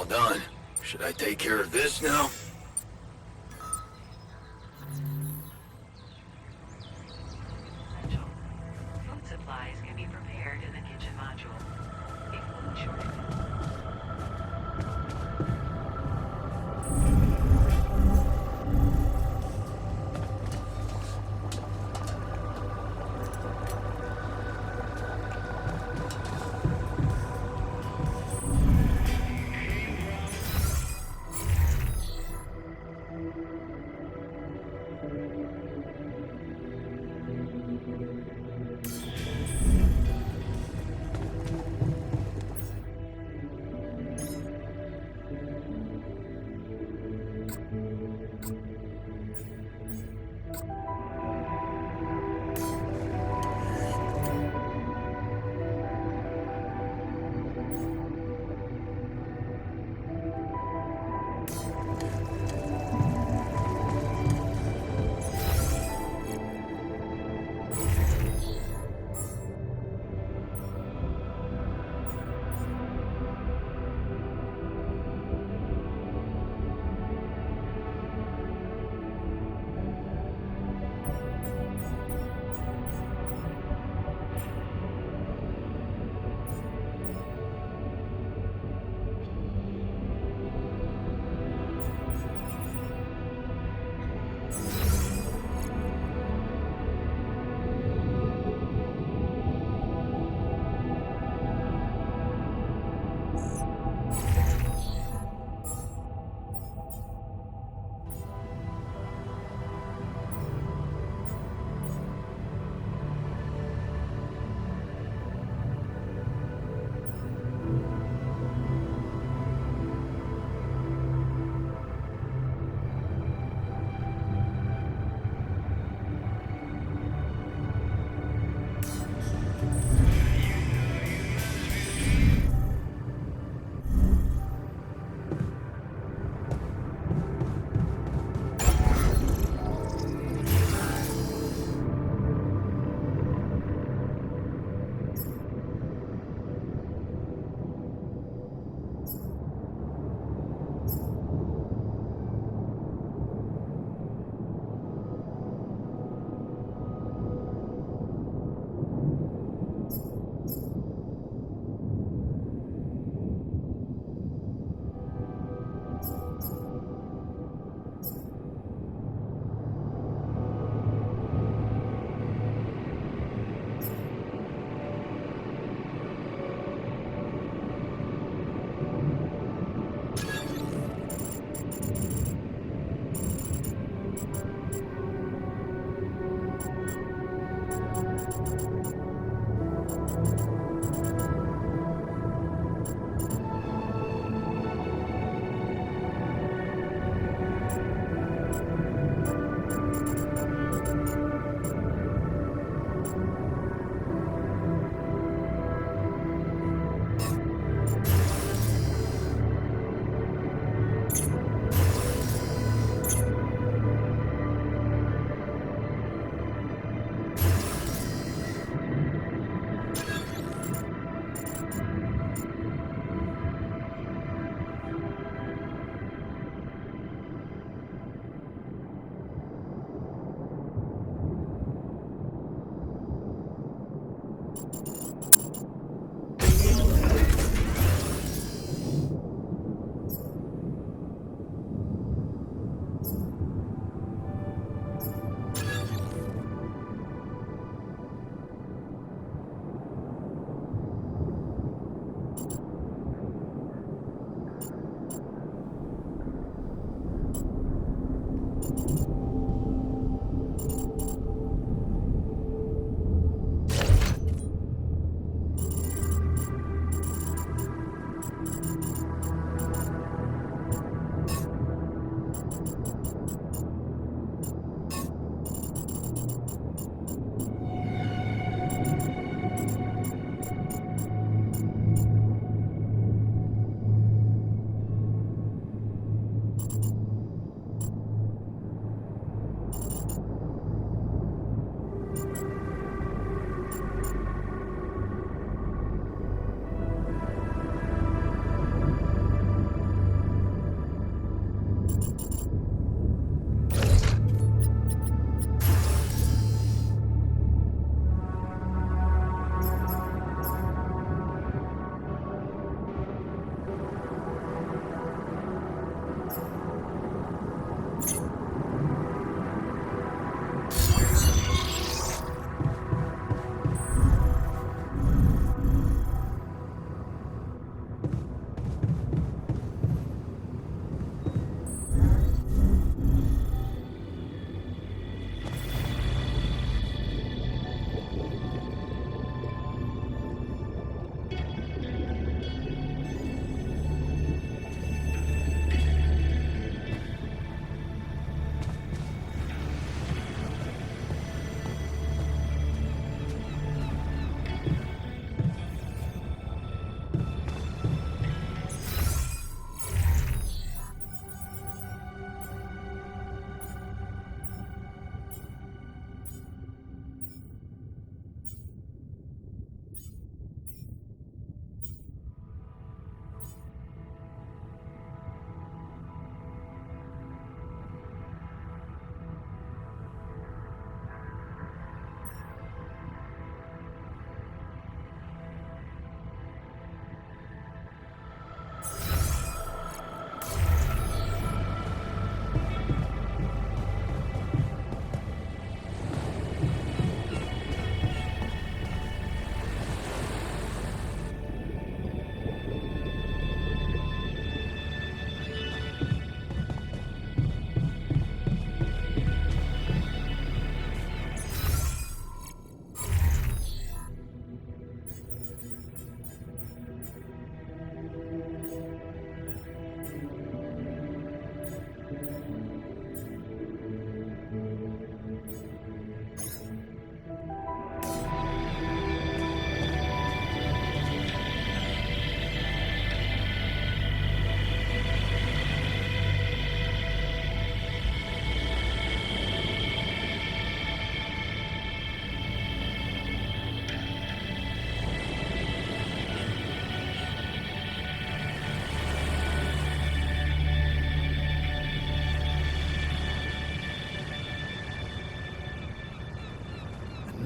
all done. Should I take care of this now? Essential. Food supplies can be prepared in the kitchen module. If food shortage.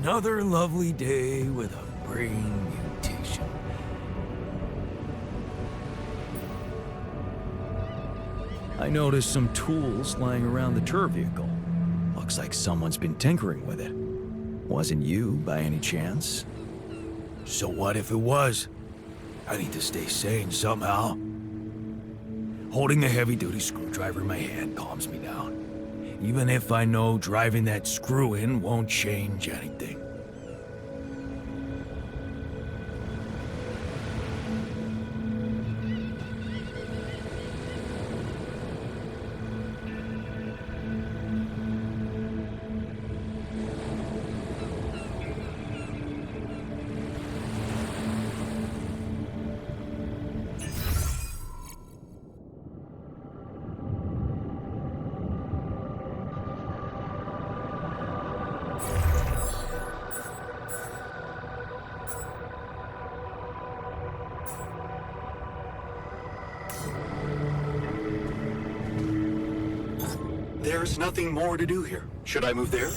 Another lovely day with a brain mutation. I noticed some tools lying around the tour vehicle. Looks like someone's been tinkering with it. Wasn't you, by any chance? So what if it was? I need to stay sane somehow. Holding a heavy-duty screwdriver in my hand calms me down. Even if I know driving that screw in won't change anything. There's nothing more to do here. Should I move there?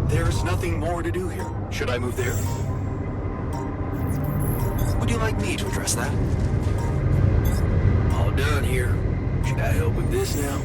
There's nothing more to do here. Should I move there? Would you like me to address that? All done here. Should I help with this now?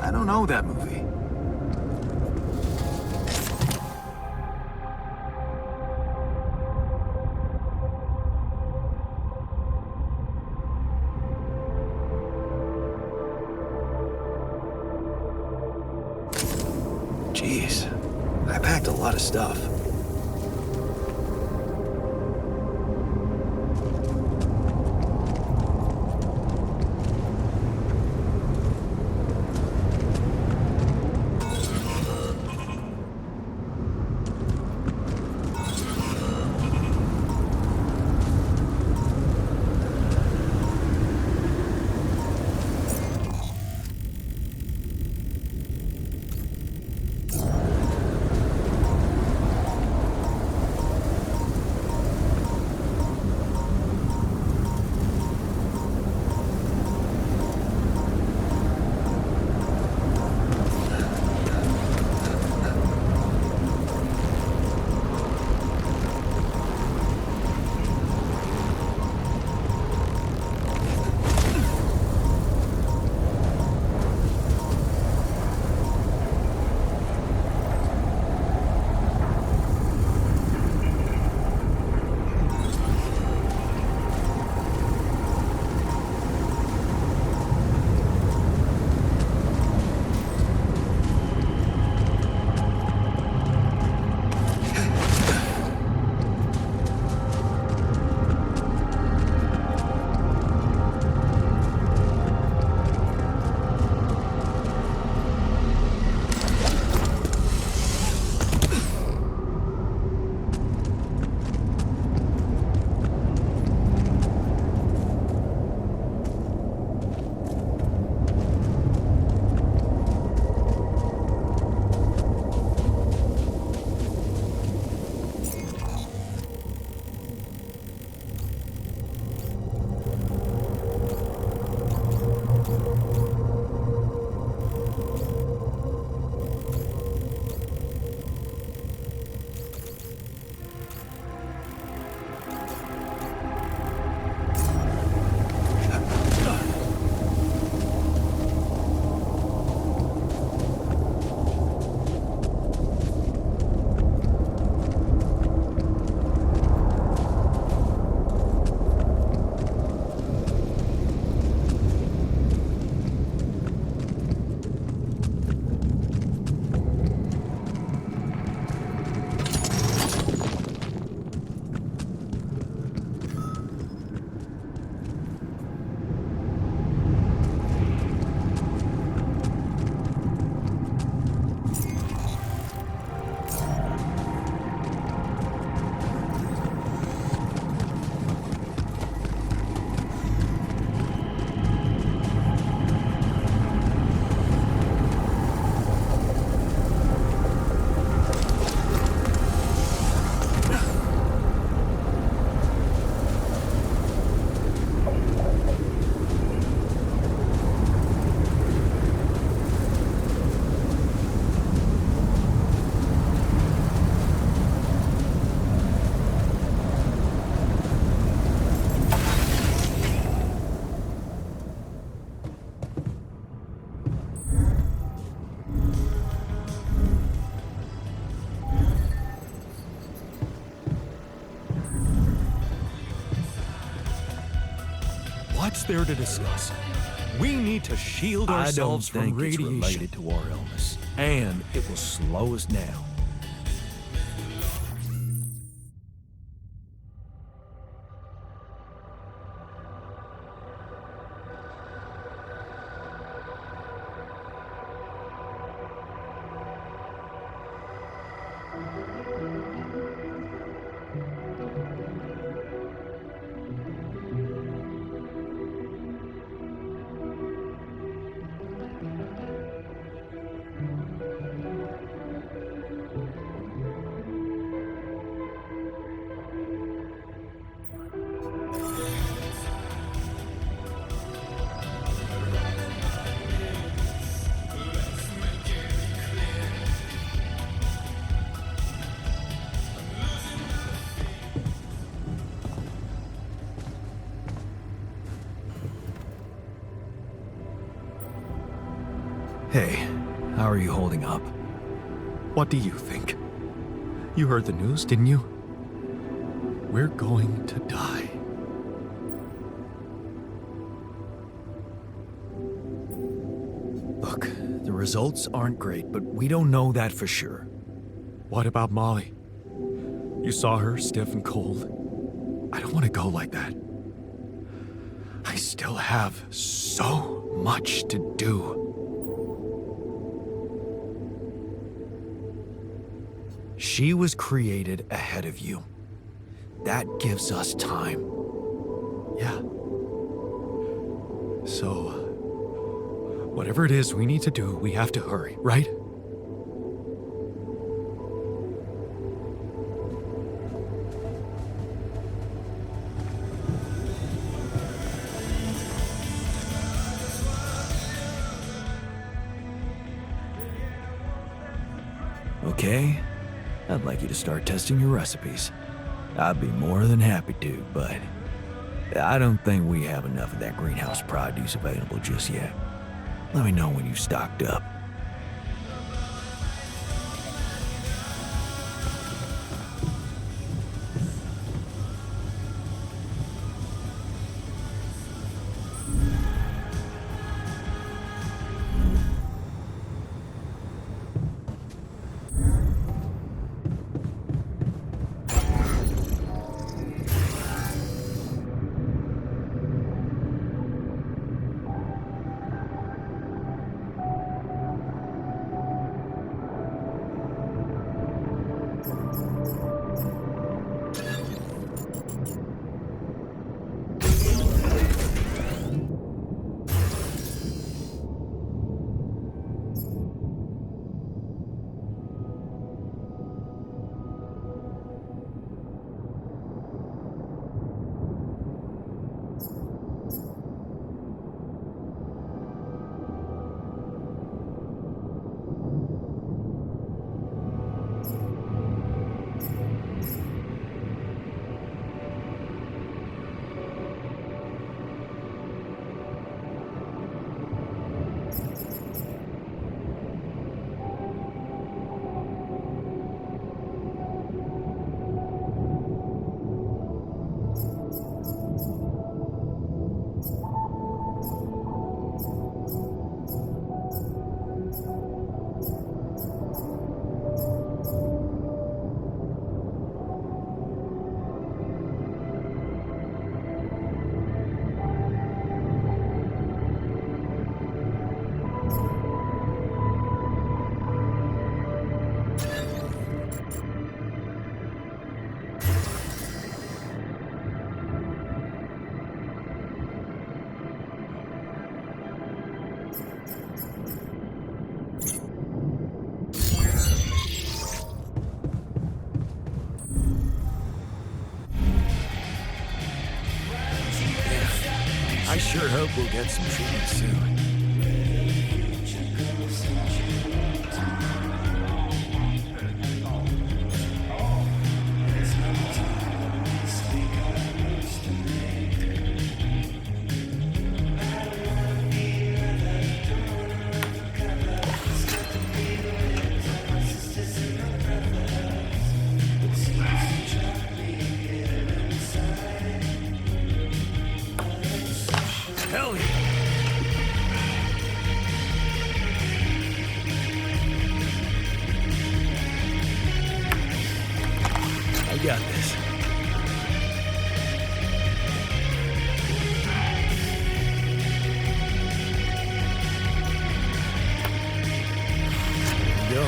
I don't know that movie. Jeez, I packed a lot of stuff. What's there to discuss? We need to shield ourselves from radiation. I don't think it's related to our illness, and it will slow us down. Hey, how are you holding up? What do you think? You heard the news, didn't you? We're going to die. Look, the results aren't great, but we don't know that for sure. What about Molly? You saw her stiff and cold. I don't want to go like that. I still have so much to do. She was created ahead of you. That gives us time. Yeah. So, whatever it is we need to do, we have to hurry, right? Okay, I'd like you to start testing your recipes. I'd be more than happy to, but I don't think we have enough of that greenhouse produce available just yet. Let me know when you've stocked up. I sure hope we'll get some treatment soon. Hell yeah! I got this. Go.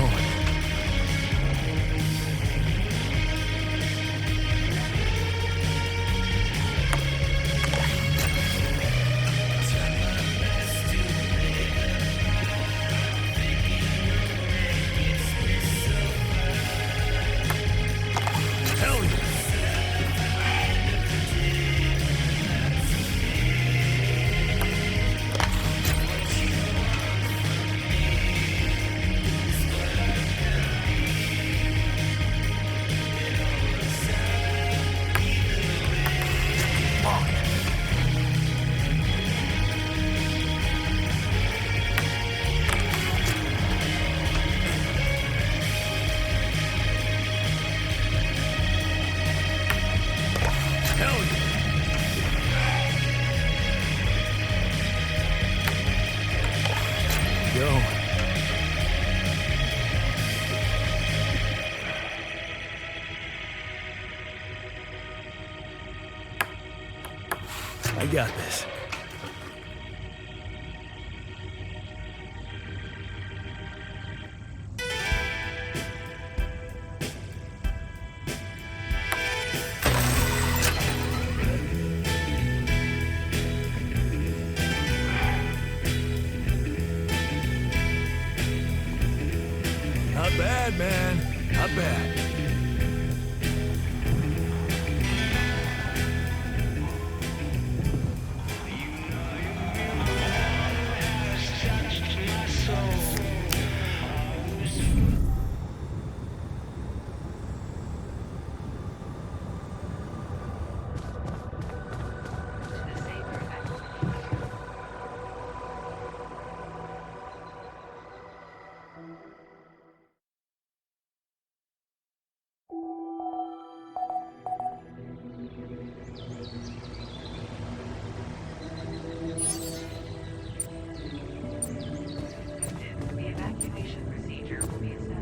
I got this. Not bad, man. Not bad. To the saber effect. The evacuation procedure will be assessed.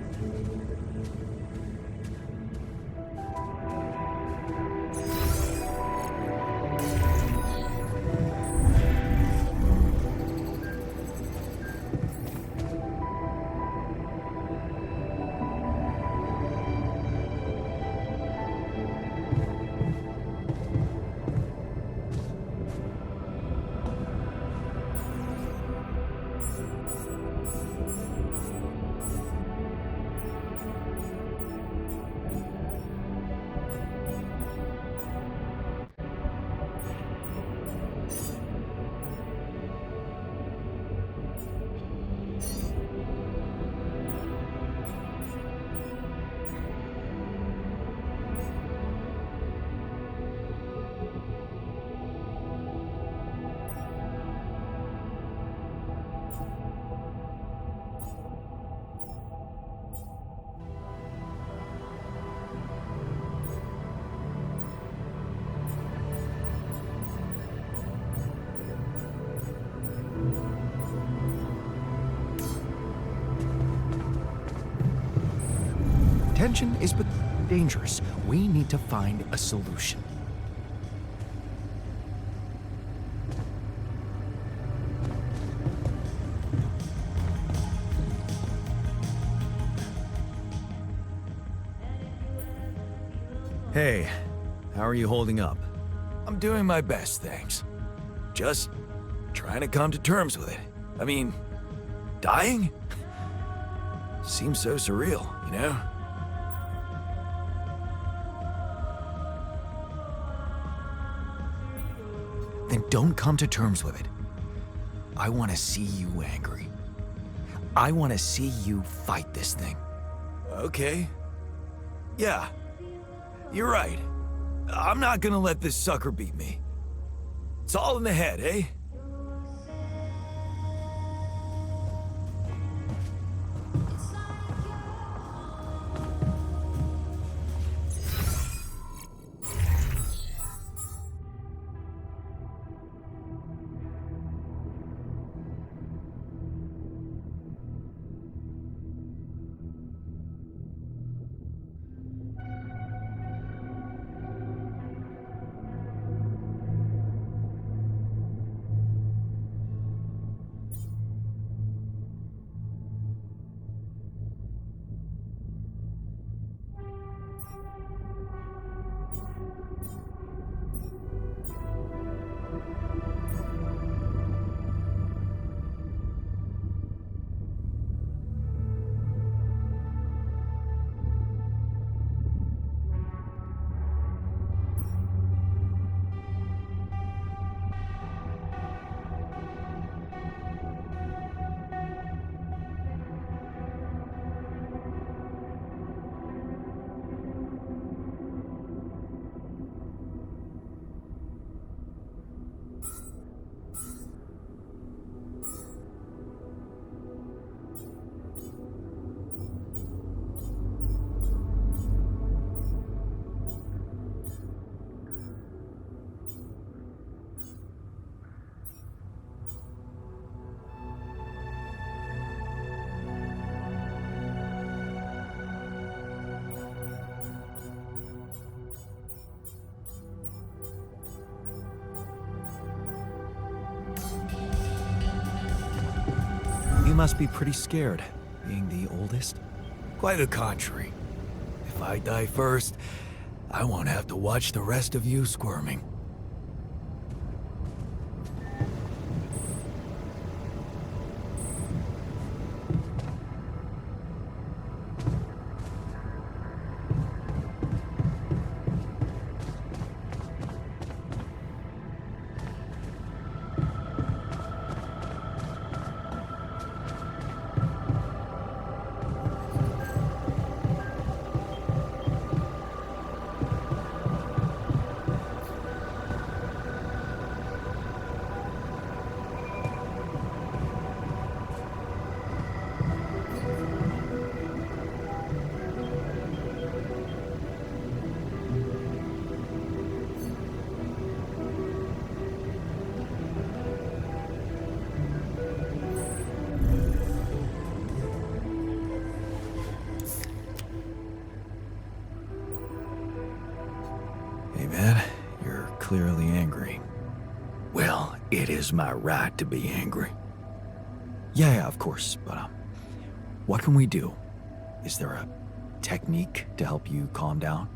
Tension is but dangerous. We need to find a solution. Hey, how are you holding up? I'm doing my best, thanks. Just trying to come to terms with it. I mean, dying? Seems so surreal, you know? Then don't come to terms with it. I want to see you angry. I want to see you fight this thing. Okay. Yeah, you're right. I'm not gonna let this sucker beat me. It's all in the head, eh? must be pretty scared, being the oldest. Quite the contrary. If I die first, I won't have to watch the rest of you squirming. Hey man, you're clearly angry. Well, it is my right to be angry. Yeah, of course, but what can we do? Is there a technique to help you calm down?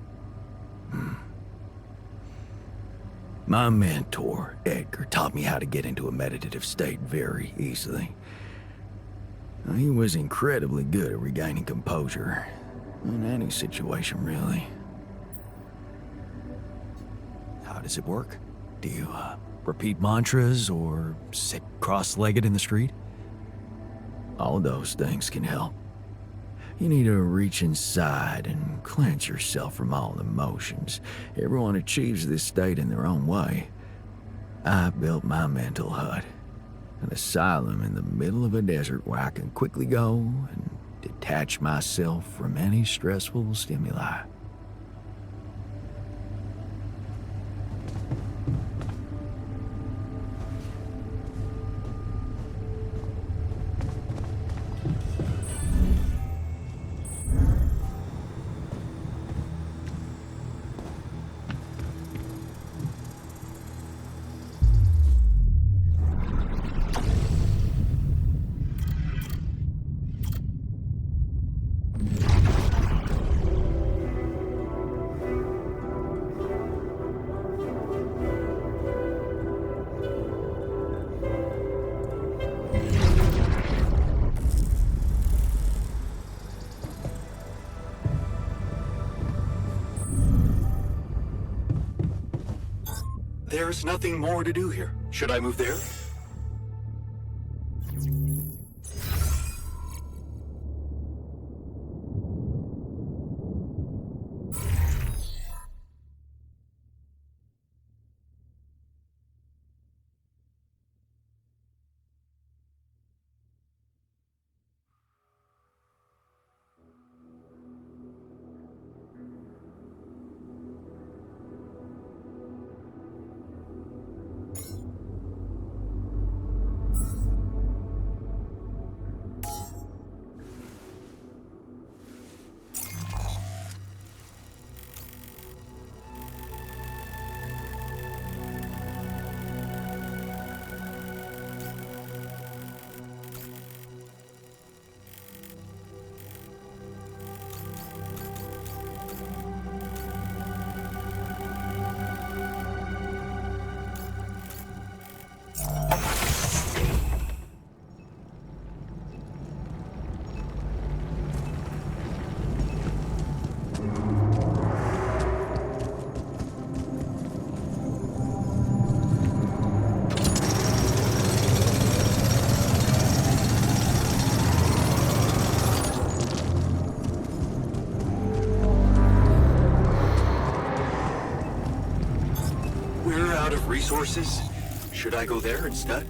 My mentor, Edgar, taught me how to get into a meditative state very easily. He was incredibly good at regaining composure in any situation, really. How does it work? Do you repeat mantras or sit cross-legged in the street? All those things can help. You need to reach inside and cleanse yourself from all emotions. Everyone achieves this state in their own way. I built my mental hut, an asylum in the middle of a desert where I can quickly go and detach myself from any stressful stimuli. There's nothing more to do here. Should I move there? Resources? Should I go there instead?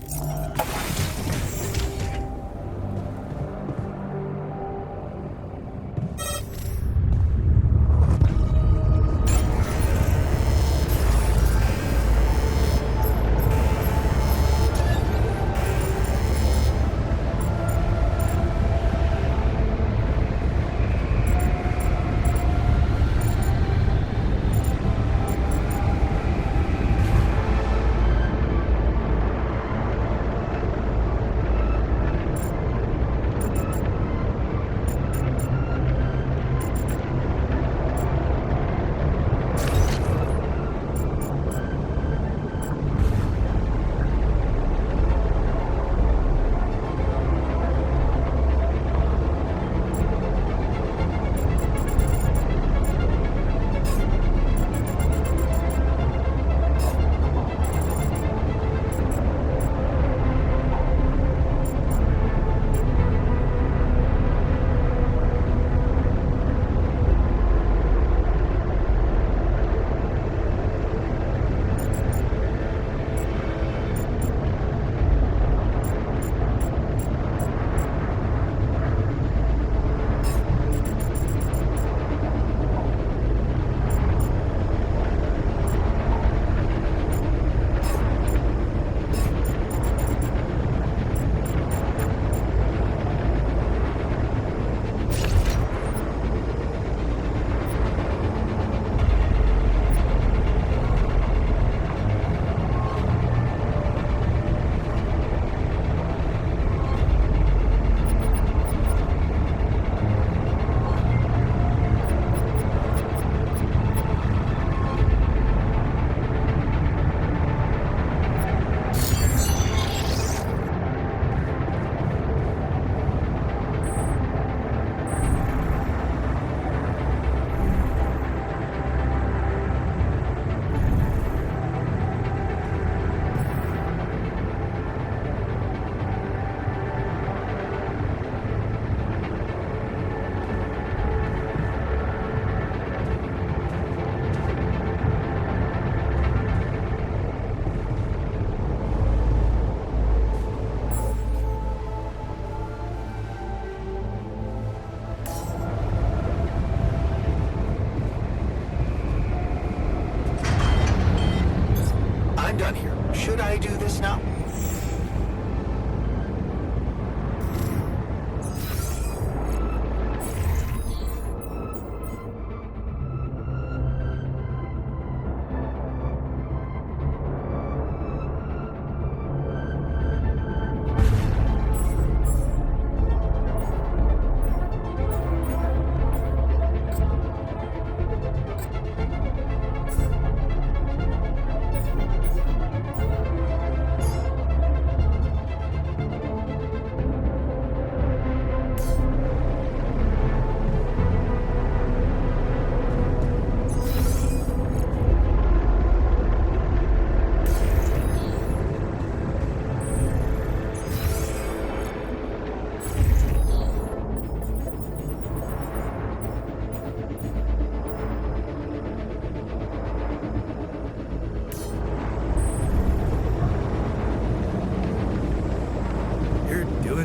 Should I do this now?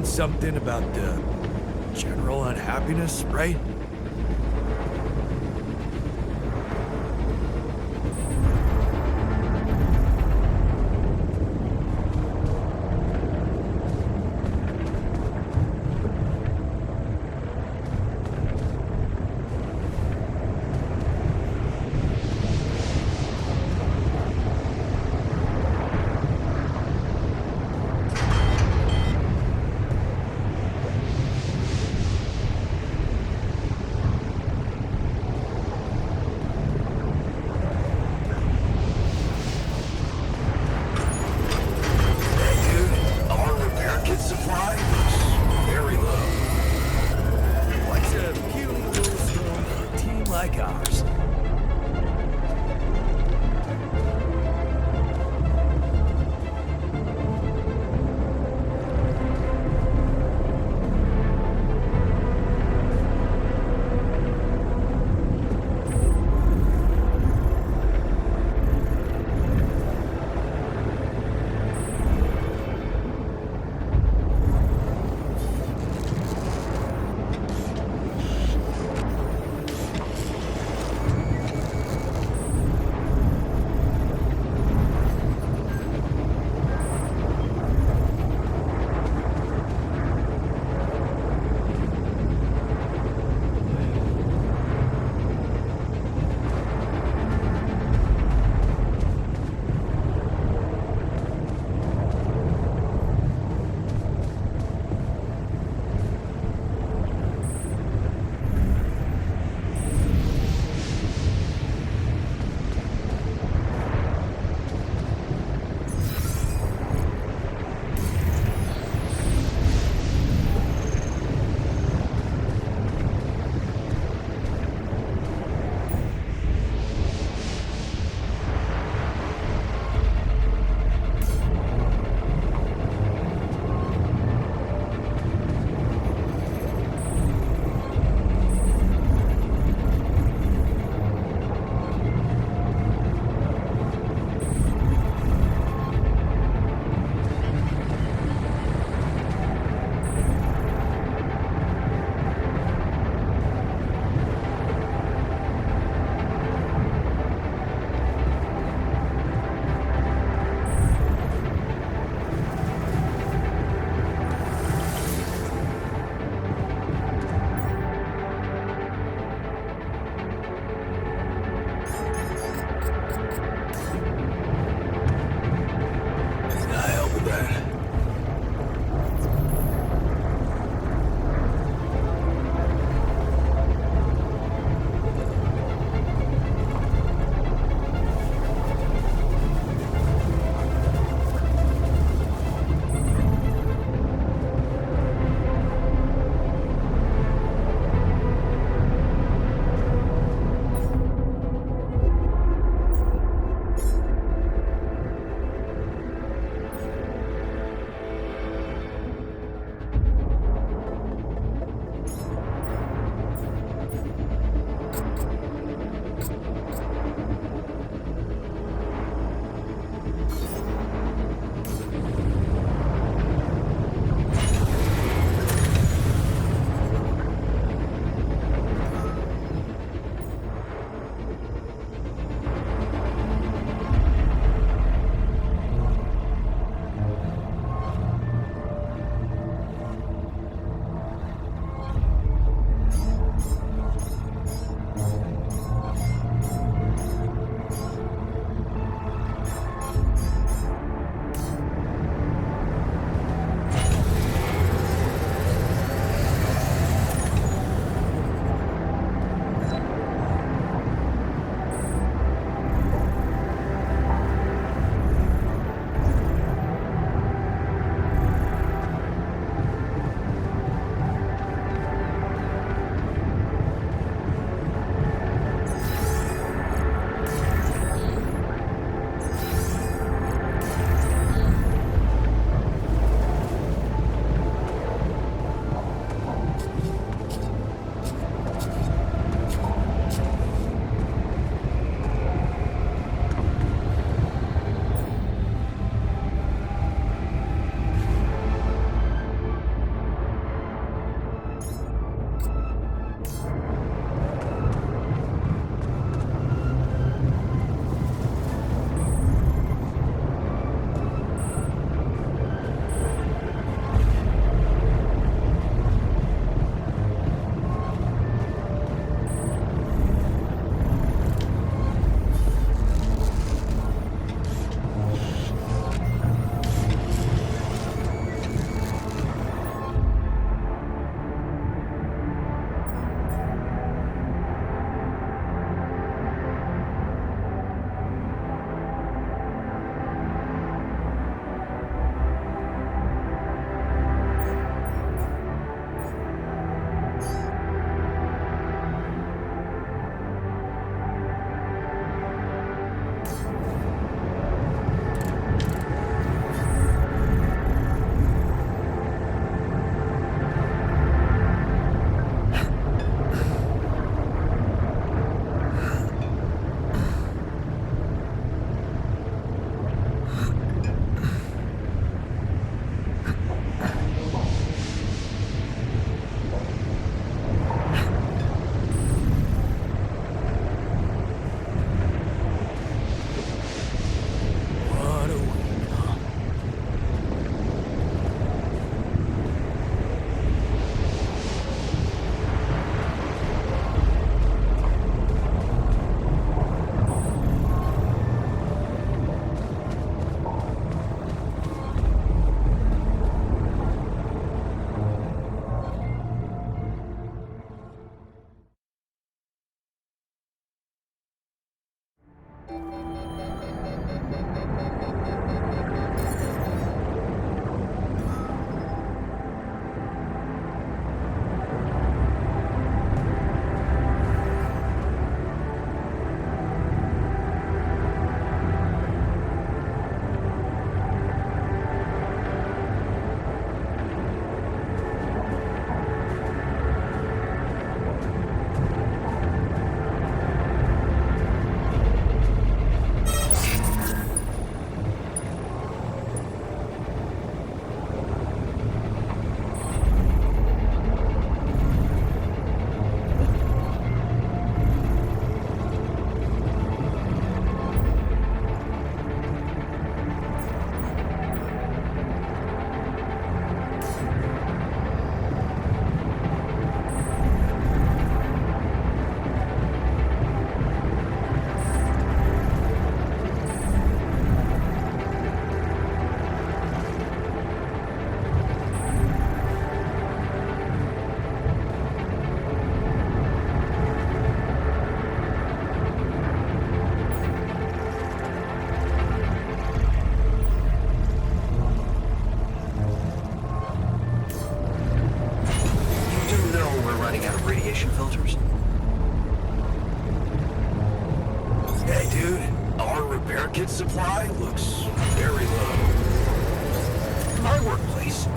Something about the general unhappiness, right?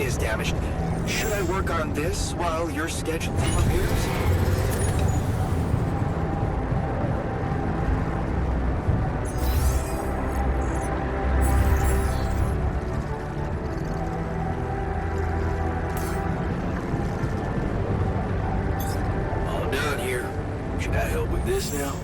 is damaged. Should I work on this while you're scheduling repairs? All done here. Should I help with this now?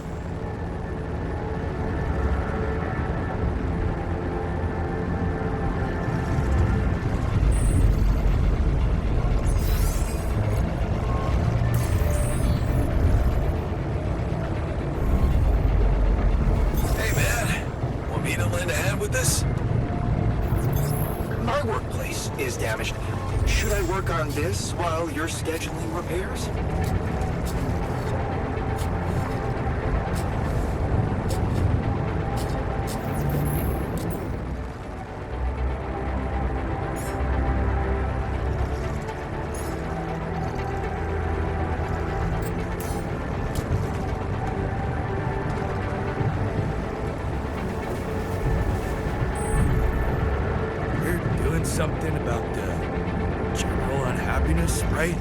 Hey man, want me to lend a hand with this? My workplace is damaged. Should I work on this while you're scheduling repairs? We're doing something about the general unhappiness, right?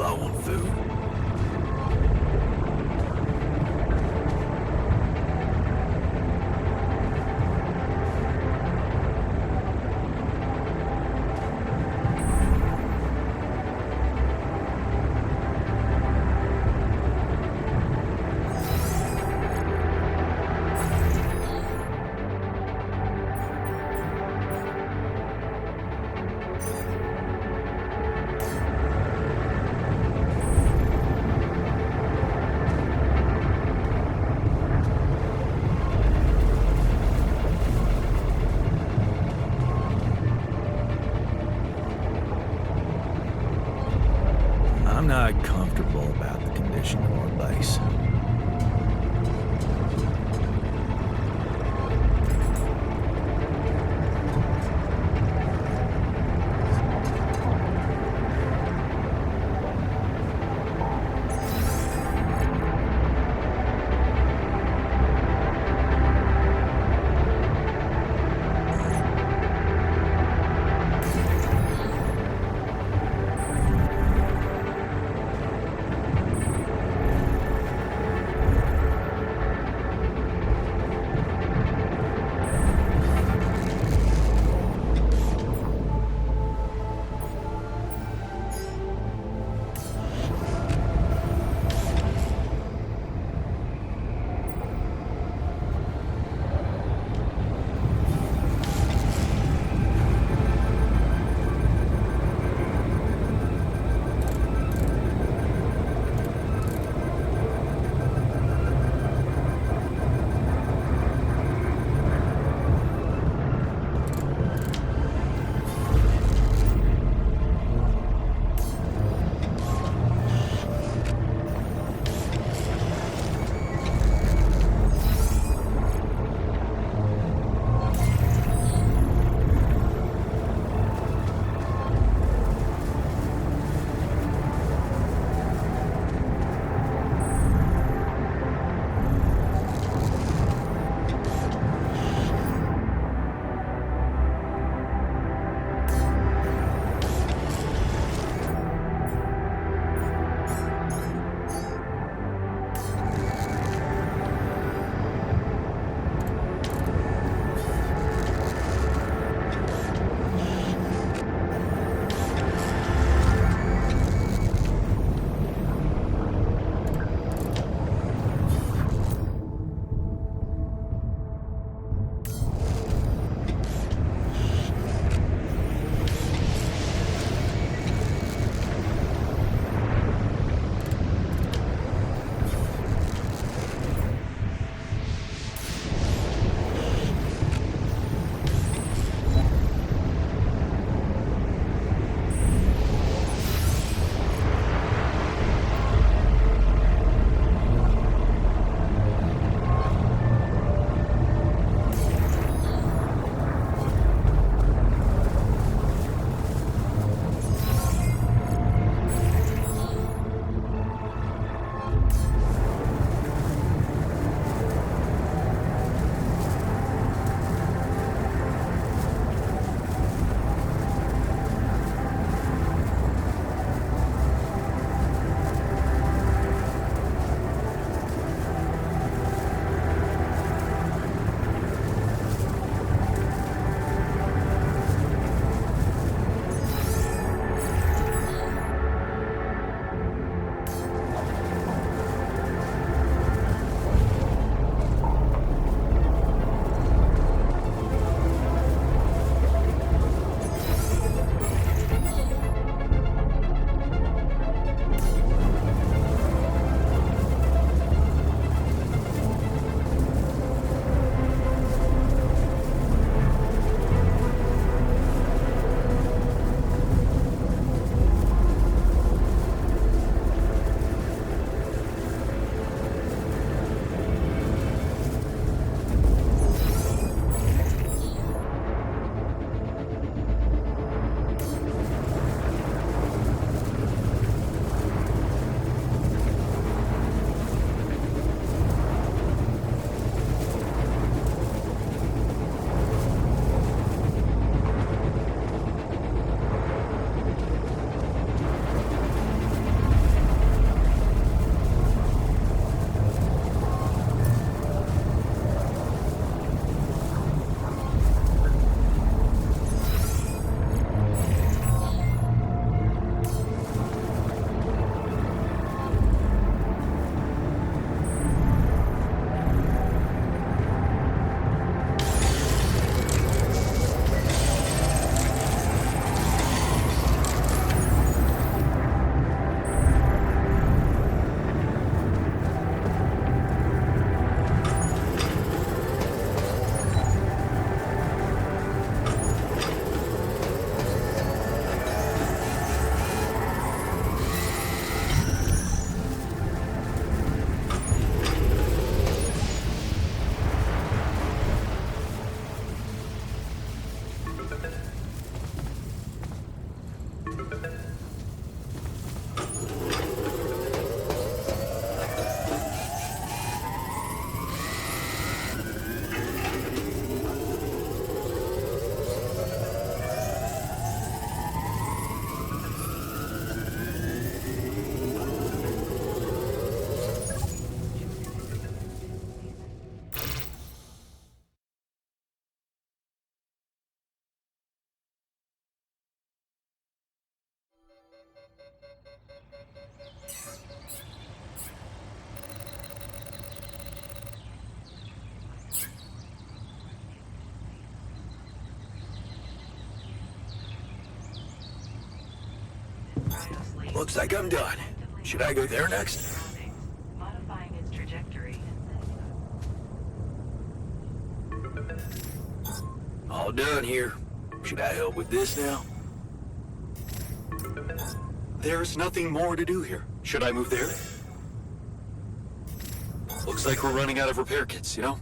low on food? I'm not comfortable about the condition of our base. Looks like I'm done. Should I go there next? Modifying its trajectory. All done here. Should I help with this now? There's nothing more to do here. Should I move there? Looks like we're running out of repair kits, you know?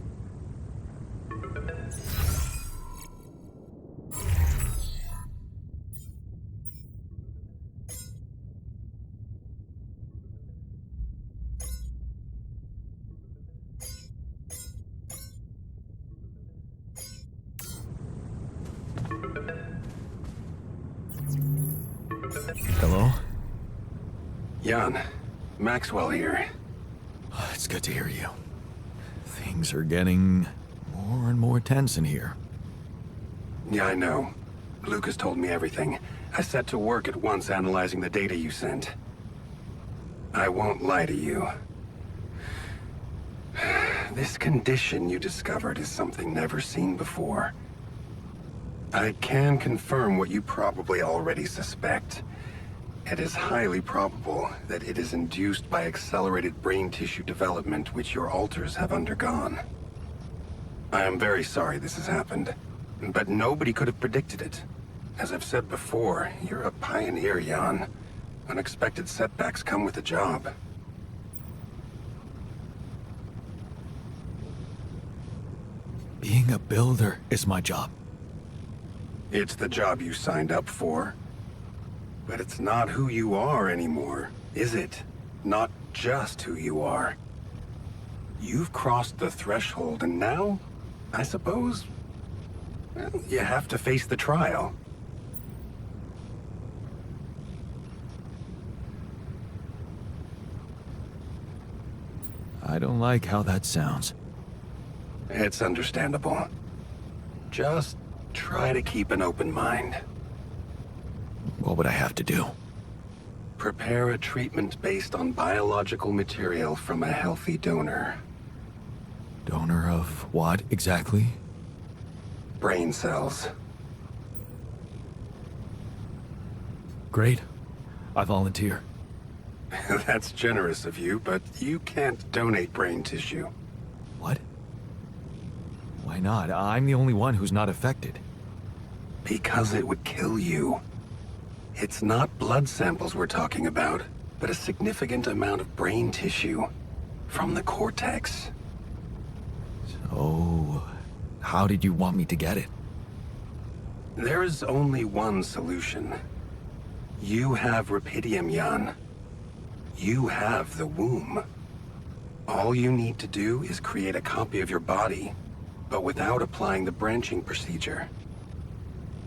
Hello? Jan, Maxwell here. It's good to hear you. Things are getting more and more tense in here. Yeah, I know. Lucas told me everything. I set to work at once analyzing the data you sent. I won't lie to you. This condition you discovered is something never seen before. I can confirm what you probably already suspect. It is highly probable that it is induced by accelerated brain tissue development which your alters have undergone. I am very sorry this has happened, but nobody could have predicted it. As I've said before, you're a pioneer, Jan. Unexpected setbacks come with the job. Being a builder is my job. It's the job you signed up for. But it's not who you are anymore, is it? Not just who you are. You've crossed the threshold, and now, I suppose, well, you have to face the trial. I don't like how that sounds. It's understandable. Just try to keep an open mind. What would I have to do? Prepare a treatment based on biological material from a healthy donor. Donor of what exactly? Brain cells. Great. I volunteer. That's generous of you, but you can't donate brain tissue. What? Why not? I'm the only one who's not affected. Because it would kill you. It's not blood samples we're talking about, but a significant amount of brain tissue. From the cortex. So, how did you want me to get it? There is only one solution. You have rapidium, Jan. You have the womb. All you need to do is create a copy of your body, but without applying the branching procedure.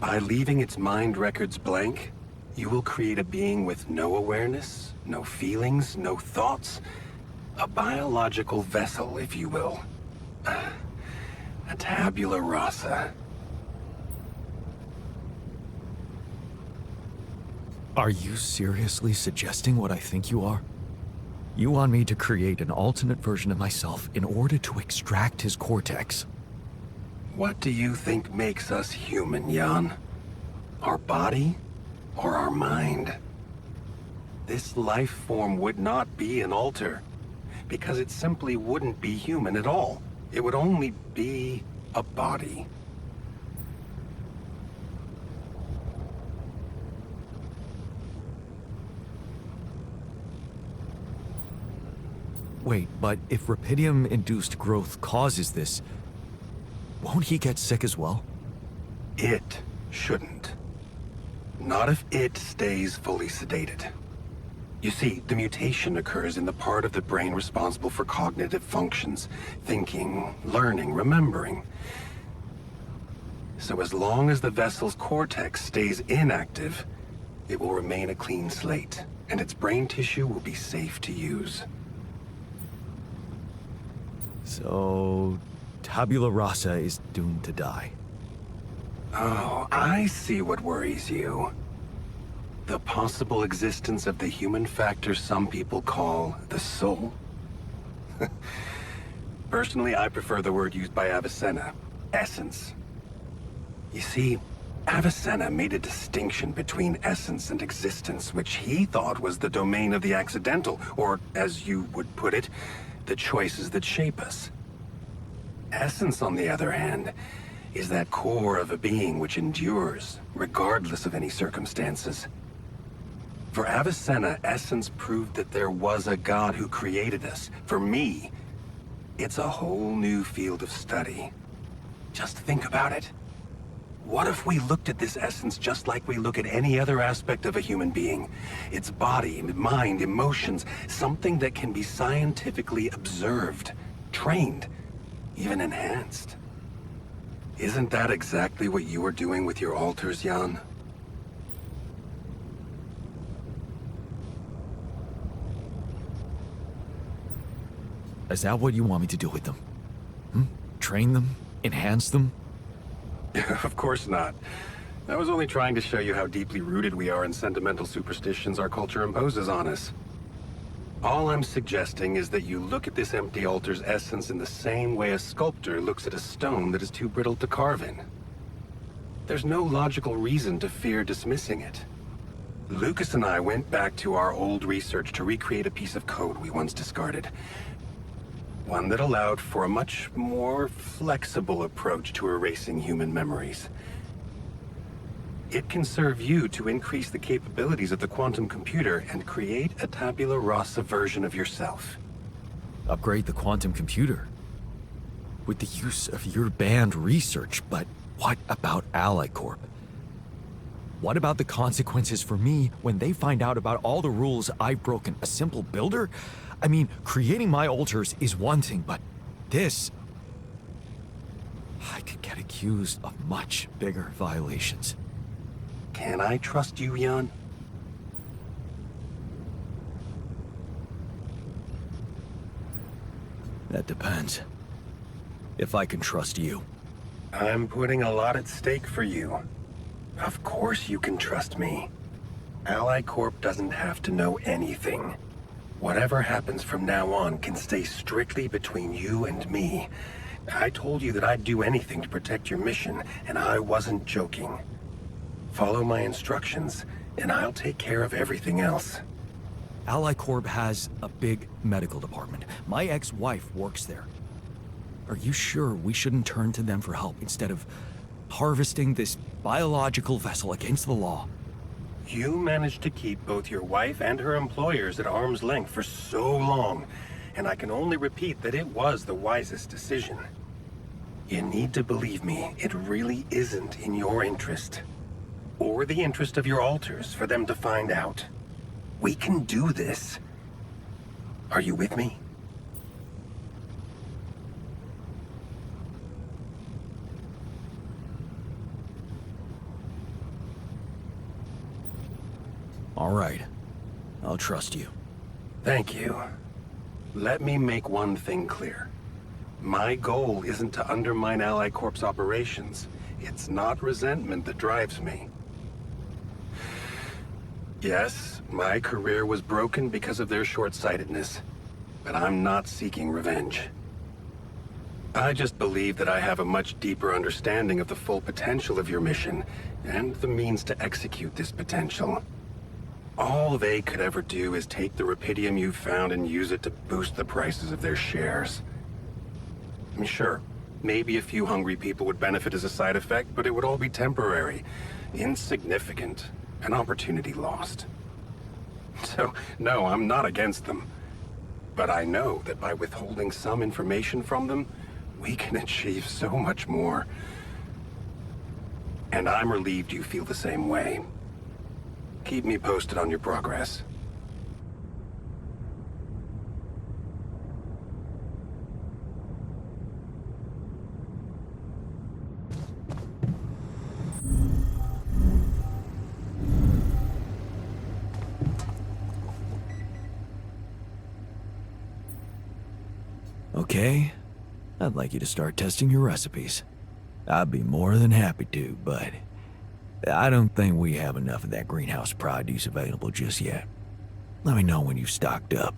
By leaving its mind records blank, you will create a being with no awareness, no feelings, no thoughts. A biological vessel, if you will. A tabula rasa. Are you seriously suggesting what I think you are? You want me to create an alternate version of myself in order to extract his cortex? What do you think makes us human, Jan? Our body? Or our mind? This life form would not be an alter, because it simply wouldn't be human at all. It would only be a body. Wait, but if rapidium-induced growth causes this, won't he get sick as well? It shouldn't. Not if it stays fully sedated. You see, the mutation occurs in the part of the brain responsible for cognitive functions, thinking, learning, remembering. So as long as the vessel's cortex stays inactive, it will remain a clean slate, and its brain tissue will be safe to use. So, tabula rasa is doomed to die. Oh, I see what worries you. The possible existence of the human factor some people call the soul. Personally, I prefer the word used by Avicenna, essence. You see, Avicenna made a distinction between essence and existence, which he thought was the domain of the accidental, or, as you would put it, the choices that shape us. Essence, on the other hand, is that core of a being which endures, regardless of any circumstances. For Avicenna, essence proved that there was a God who created us. For me, it's a whole new field of study. Just think about it. What if we looked at this essence just like we look at any other aspect of a human being? Its body, mind, emotions, something that can be scientifically observed, trained, even enhanced. Isn't that exactly what you are doing with your altars, Jan? Is that what you want me to do with them? Train them? Enhance them? Of course not. I was only trying to show you how deeply rooted we are in sentimental superstitions our culture imposes on us. All I'm suggesting is that you look at this empty altar's essence in the same way a sculptor looks at a stone that is too brittle to carve in. There's no logical reason to fear dismissing it. Lucas and I went back to our old research to recreate a piece of code we once discarded. One that allowed for a much more flexible approach to erasing human memories. It can serve you to increase the capabilities of the quantum computer and create a tabula rasa version of yourself. Upgrade the quantum computer? With the use of your banned research, but what about Ally Corp? What about the consequences for me when they find out about all the rules I've broken? A simple builder? I mean, creating my altars is one thing, but this... I could get accused of much bigger violations. Can I trust you, Jan? That depends. If I can trust you. I'm putting a lot at stake for you. Of course you can trust me. Ally Corp doesn't have to know anything. Whatever happens from now on can stay strictly between you and me. I told you that I'd do anything to protect your mission, and I wasn't joking. Follow my instructions, and I'll take care of everything else. Ally Corp has a big medical department. My ex-wife works there. Are you sure we shouldn't turn to them for help instead of harvesting this biological vessel against the law? You managed to keep both your wife and her employers at arm's length for so long, and I can only repeat that it was the wisest decision. You need to believe me, it really isn't in your interest. Or the interest of your altars for them to find out. We can do this. Are you with me? All right. I'll trust you. Thank you. Let me make one thing clear. My goal isn't to undermine Ally Corp's operations. It's not resentment that drives me. Yes, my career was broken because of their short-sightedness, but I'm not seeking revenge. I just believe that I have a much deeper understanding of the full potential of your mission, and the means to execute this potential. All they could ever do is take the rupidium you've found and use it to boost the prices of their shares. I mean, sure, maybe a few hungry people would benefit as a side effect, but it would all be temporary, insignificant, an opportunity lost. So, no, I'm not against them. But I know that by withholding some information from them, we can achieve so much more. And I'm relieved you feel the same way. Keep me posted on your progress. Okay. I'd like you to start testing your recipes. I'd be more than happy to, but I don't think we have enough of that greenhouse produce available just yet. Let me know when you've stocked up.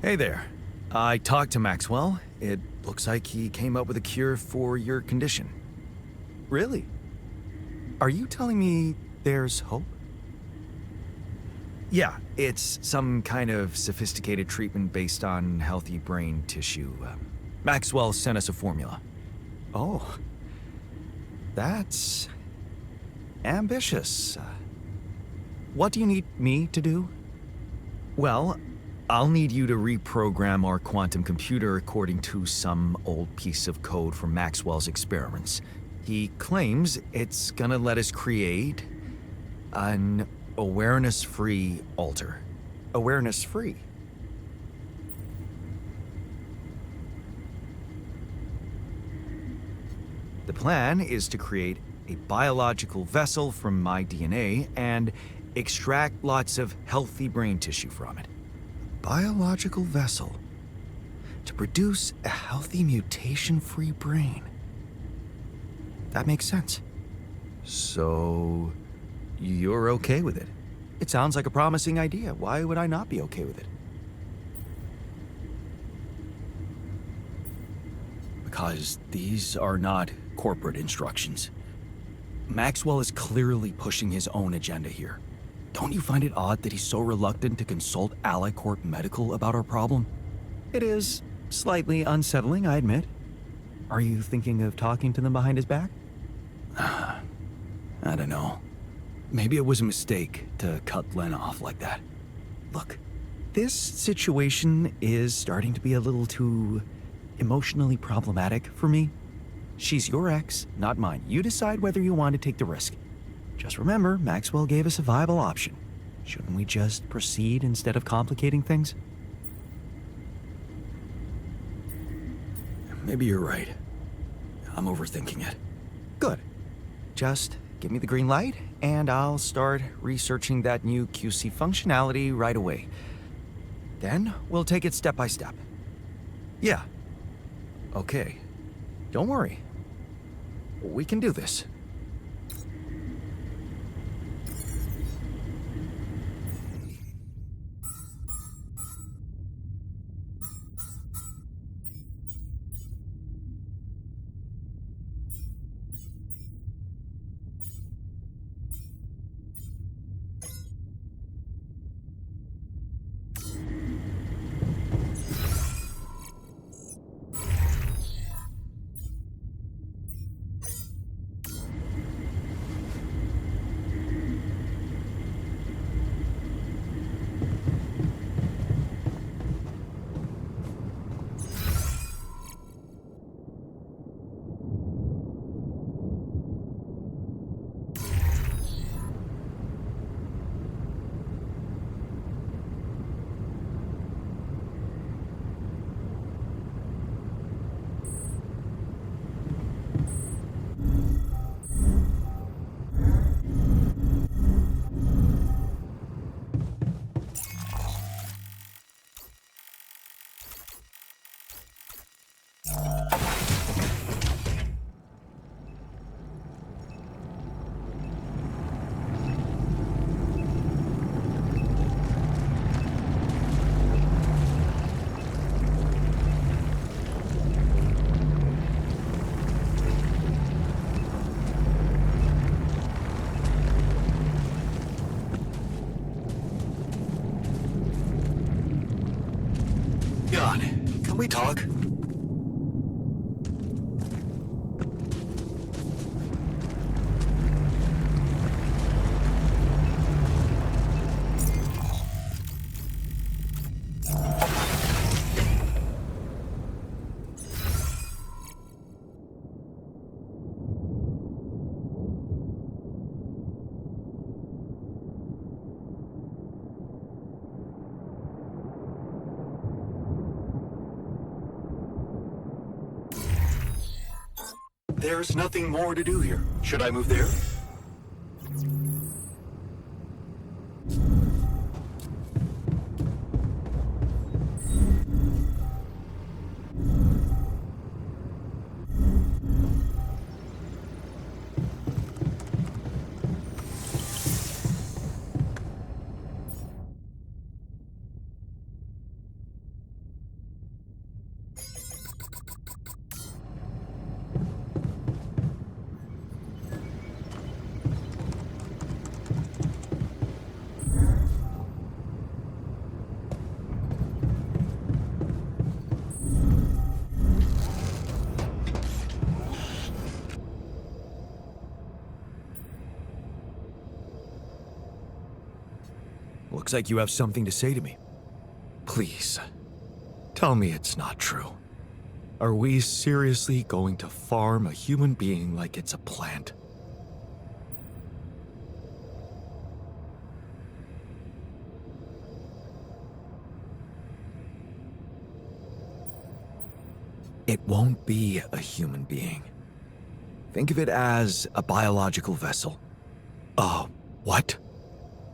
Hey there. I talked to Maxwell. It looks like he came up with a cure for your condition. Really? Are you telling me there's hope? Yeah, it's some kind of sophisticated treatment based on healthy brain tissue. Maxwell sent us a formula. Oh. That's ambitious. What do you need me to do? Well, I'll need you to reprogram our quantum computer according to some old piece of code from Maxwell's experiments. He claims it's gonna let us create an awareness-free alter. Awareness-free? The plan is to create a biological vessel from my DNA and extract lots of healthy brain tissue from it. Biological vessel to produce a healthy mutation-free brain. That makes sense. So, you're okay with it? It sounds like a promising idea. Why would I not be okay with it? Because these are not corporate instructions. Maxwell is clearly pushing his own agenda here. Don't you find it odd that he's so reluctant to consult AliCorp Medical about our problem? It is slightly unsettling, I admit. Are you thinking of talking to them behind his back? I don't know. Maybe it was a mistake to cut Len off like that. Look, this situation is starting to be a little too emotionally problematic for me. She's your ex, not mine. You decide whether you want to take the risk. Just remember, Maxwell gave us a viable option. Shouldn't we just proceed instead of complicating things? Maybe you're right. I'm overthinking it. Good. Just give me the green light, and I'll start researching that new QC functionality right away. Then we'll take it step by step. Yeah. Okay. Don't worry. We can do this. God, can we talk? There's nothing more to do here. Should I move there? Looks like you have something to say to me. Please, tell me it's not true. Are we seriously going to farm a human being like it's a plant? It won't be a human being. Think of it as a biological vessel. What?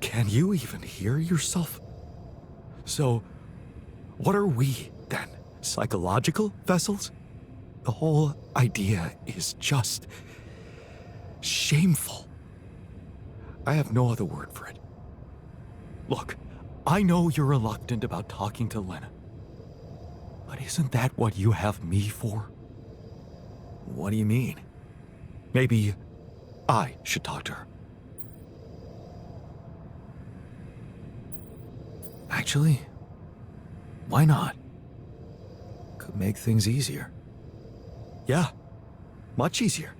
Can you even hear yourself? So, what are we, then? Psychological vessels? The whole idea is just shameful. I have no other word for it. Look, I know you're reluctant about talking to Lena. But isn't that what you have me for? What do you mean? Maybe I should talk to her. Actually, why not? Could make things easier. Yeah, much easier.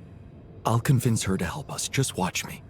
I'll convince her to help us. Just watch me.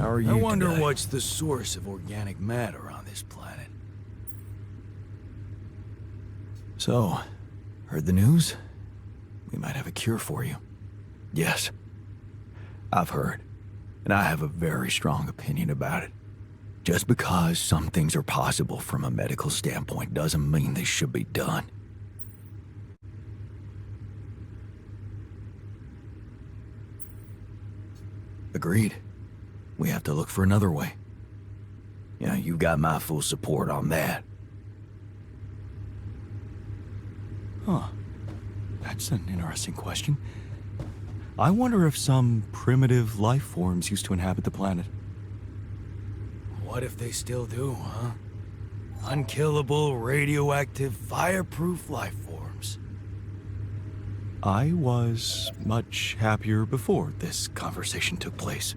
How are you I wonder today? what's the source of organic matter on this planet. So, heard the news? We might have a cure for you. Yes. I've heard, and I have a very strong opinion about it. Just because some things are possible from a medical standpoint doesn't mean they should be done. Agreed. We have to look for another way. Yeah, you've got my full support on that. Huh. That's an interesting question. I wonder if some primitive life forms used to inhabit the planet. What if they still do, huh? Unkillable, radioactive, fireproof life forms. I was much happier before this conversation took place.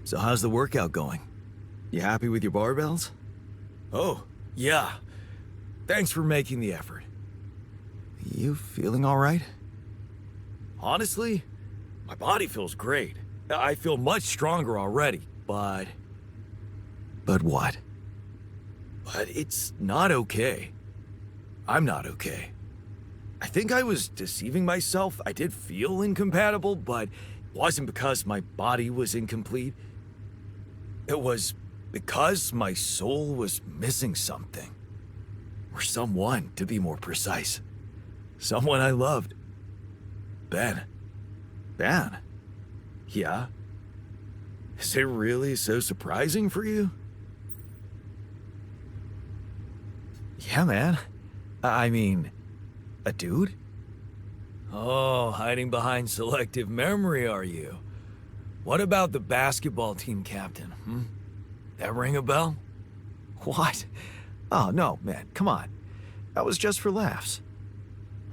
So how's the workout going? You happy with your barbells? Oh, yeah. Thanks for making the effort. You feeling all right? Honestly, my body feels great. I feel much stronger already, but But what? it's not okay. I'm not okay. I think I was deceiving myself. I did feel incompatible, but it wasn't because my body was incomplete. It was because my soul was missing something. Or someone, to be more precise. Someone I loved. Ben. Ben? Yeah? Is it really so surprising for you? Yeah, man. I mean, a dude? Oh, hiding behind selective memory, are you? What about the basketball team captain, That ring a bell? What? Oh, no, man, come on. That was just for laughs.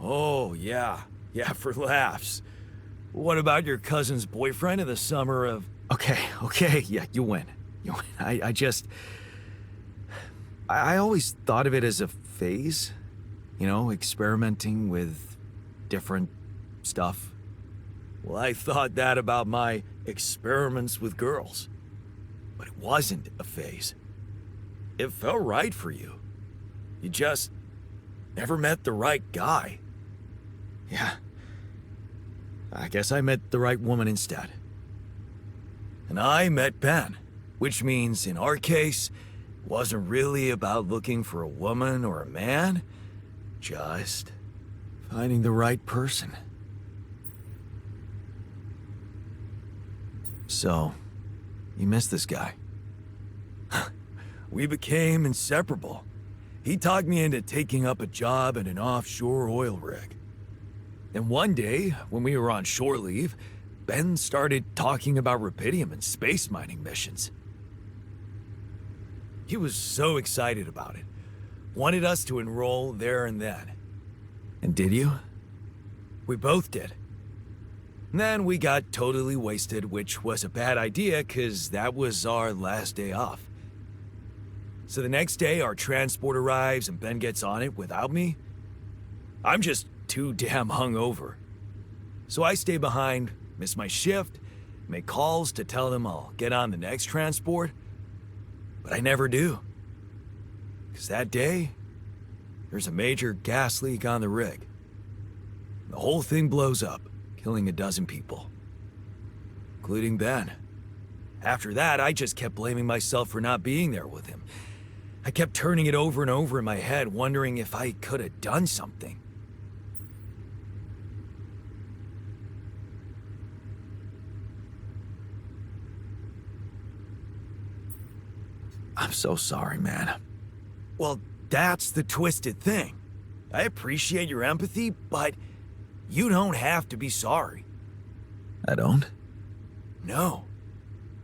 Oh, yeah. Yeah, for laughs. What about your cousin's boyfriend in the summer of... Okay, yeah, you win. You win. I always thought of it as a phase. You know, experimenting with different stuff. Well, I thought that about my experiments with girls. But it wasn't a phase. It felt right for you. You just never met the right guy. Yeah. I guess I met the right woman instead. And I met Ben, which means in our case, it wasn't really about looking for a woman or a man, just Finding the right person. So, you miss this guy? we became inseparable. He talked me into taking up a job at an offshore oil rig. And one day, when we were on shore leave, Ben started talking about rubidium and space mining missions. He was so excited about it. Wanted us to enroll there and then. And did you? We both did. And then we got totally wasted, which was a bad idea because that was our last day off. So the next day, our transport arrives and Ben gets on it without me. I'm just too damn hungover. So I stay behind, miss my shift, make calls to tell them I'll get on the next transport. But I never do. Because that day, there's a major gas leak on the rig. The whole thing blows up, killing a dozen people. Including Ben. After that, I just kept blaming myself for not being there with him. I kept turning it over and over in my head, wondering if I could have done something. I'm so sorry, man. Well, that's the twisted thing. I appreciate your empathy, but you don't have to be sorry. I don't? No.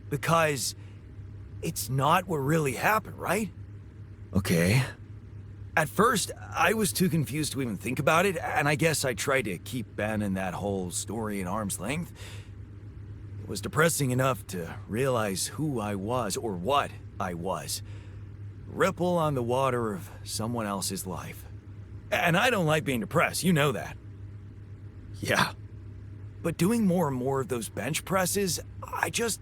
Because it's not what really happened, right? Okay. At first, I was too confused to even think about it, and I guess I tried to keep Ben and that whole story at arm's length. It was depressing enough to realize who I was, or what I was. Ripple on the water of someone else's life. And I don't like being depressed, you know that. Yeah. But doing more and more of those bench presses, I just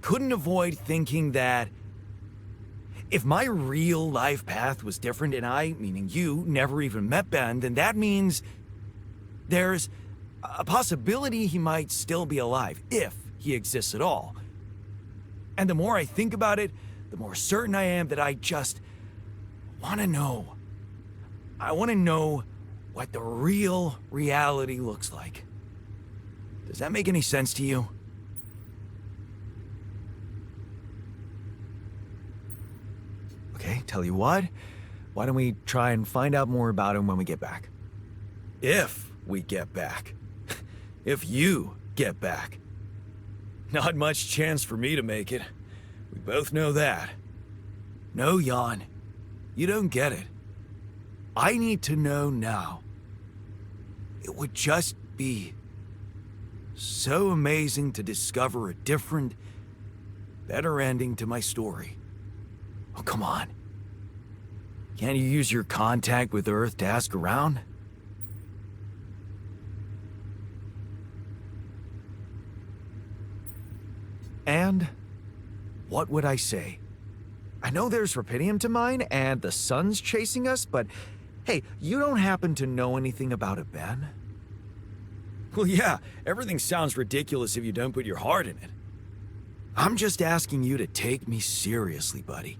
couldn't avoid thinking that if my real life path was different and I, meaning you, never even met Ben, then that means there's a possibility he might still be alive, if he exists at all. And the more I think about it, the more certain I am that I just want to know. I want to know what the real reality looks like. Does that make any sense to you? Okay, tell you what. Why don't we try and find out more about him when we get back? If we get back. If you get back. Not much chance for me to make it. We both know that. No, Jan. You don't get it. I need to know now. It would just be so amazing to discover a different, better ending to my story. Oh, come on. Can't you use your contact with Earth to ask around? And what would I say? I know there's rupidium to mine and the sun's chasing us, but hey, you don't happen to know anything about a Ben? Well, yeah, everything sounds ridiculous if you don't put your heart in it. I'm just asking you to take me seriously, buddy.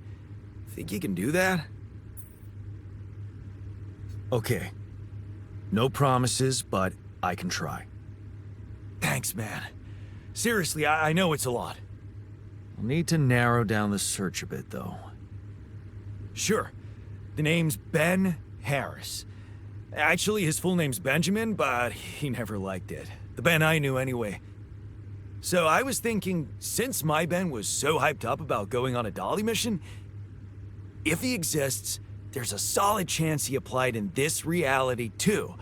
Think you can do that? Okay. No promises, but I can try. Thanks, man. Seriously, I know it's a lot. We'll need to narrow down the search a bit, though. Sure. The name's Ben Harris. Actually, his full name's Benjamin, but he never liked it. The Ben I knew anyway. So I was thinking, since my Ben was so hyped up about going on a Dolly mission, if he exists, there's a solid chance he applied in this reality too,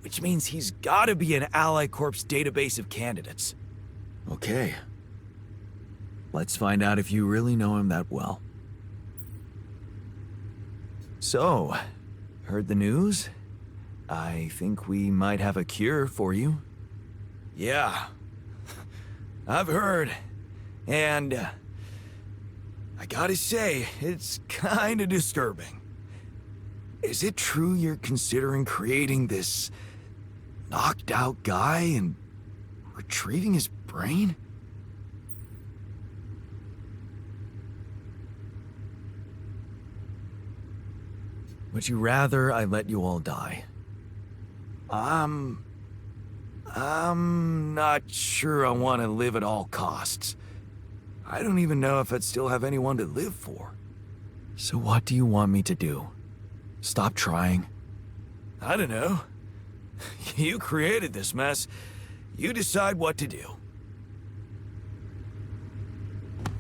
which means he's gotta be in Ally Corp's database of candidates. Okay. Let's find out if you really know him that well. So, heard the news? I think we might have a cure for you. Yeah. I've heard. And, I gotta say, it's kinda disturbing. Is it true you're considering creating this knocked out guy and retrieving his brain? Would you rather I let you all die? I'm not sure I want to live at all costs. I don't even know if I'd still have anyone to live for. So what do you want me to do? Stop trying? I don't know. You created this mess. You decide what to do.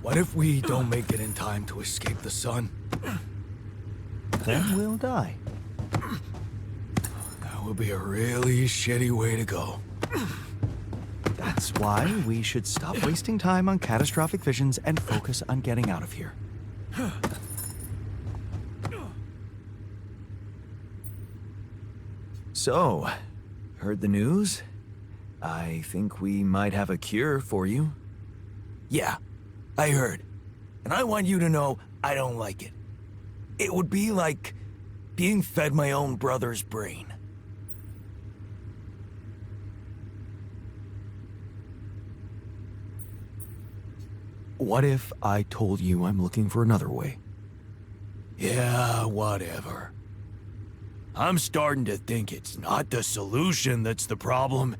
What if we don't make it in time to escape the sun? Then we'll die. That would be a really shitty way to go. That's why we should stop wasting time on catastrophic visions and focus on getting out of here. So, heard the news? I think we might have a cure for you. Yeah, I heard. And I want you to know I don't like it. It would be like being fed my own brother's brain. What if I told you I'm looking for another way? Yeah, whatever. I'm starting to think it's not the solution that's the problem.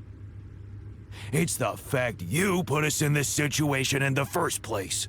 It's the fact you put us in this situation in the first place.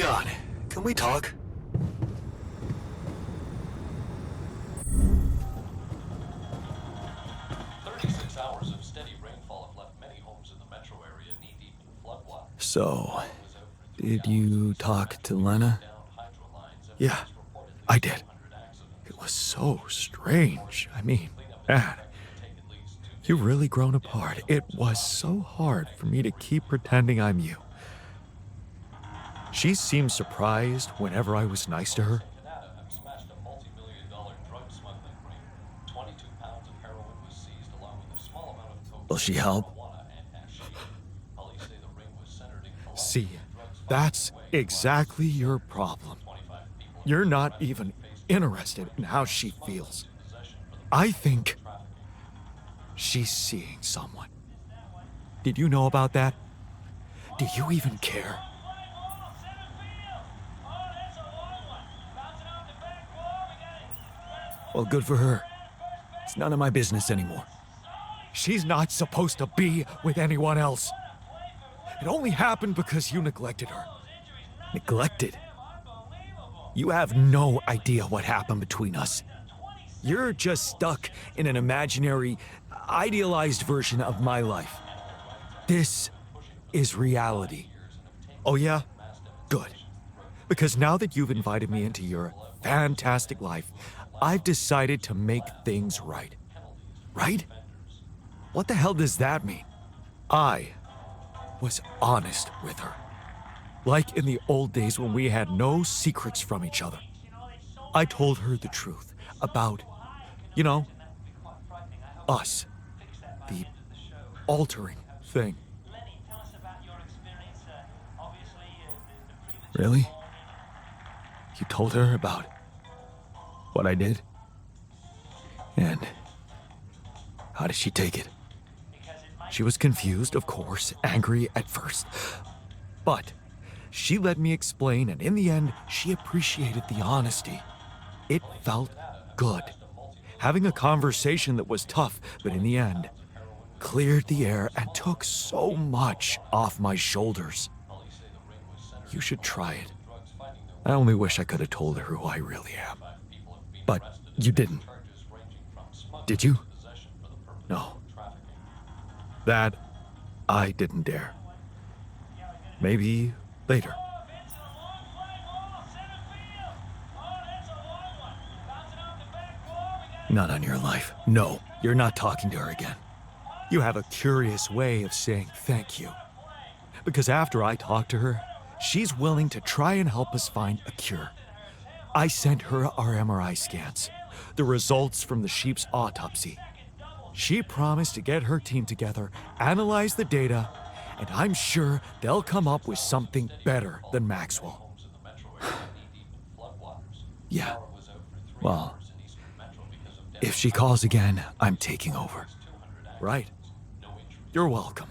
God, can we talk? So, did you talk to Lena? Yeah, I did. It was so strange. I mean, man, you've really grown apart. It was so hard for me to keep pretending I'm you. She seemed surprised whenever I was nice to her. Will she help? See, that's exactly your problem. You're not even interested in how she feels. I think she's seeing someone. Did you know about that? Do you even care? Well, good for her. It's none of my business anymore. She's not supposed to be with anyone else. It only happened because you neglected her. Neglected? You have no idea what happened between us. You're just stuck in an imaginary, idealized version of my life. This is reality. Oh yeah? Good. Because now that you've invited me into your fantastic life, I've decided to make things right. Right? What the hell does that mean? I was honest with her. Like in the old days when we had no secrets from each other. I told her the truth about, you know, us. The altering thing. Really? You told her about what I did? And how did she take it? She was confused, of course, angry at first. But she let me explain, and in the end, she appreciated the honesty. It felt good. Having a conversation that was tough, but in the end, cleared the air and took so much off my shoulders. You should try it. I only wish I could have told her who I really am. But you didn't. Did you? No. That I didn't dare. Maybe later. Not on your life. No, you're not talking to her again. You have a curious way of saying thank you. Because after I talked to her, she's willing to try and help us find a cure. I sent her our MRI scans, the results from the sheep's autopsy. She promised to get her team together, analyze the data, and I'm sure they'll come up with something better than Maxwell. Yeah. Well, if she calls again, I'm taking over. Right. You're welcome.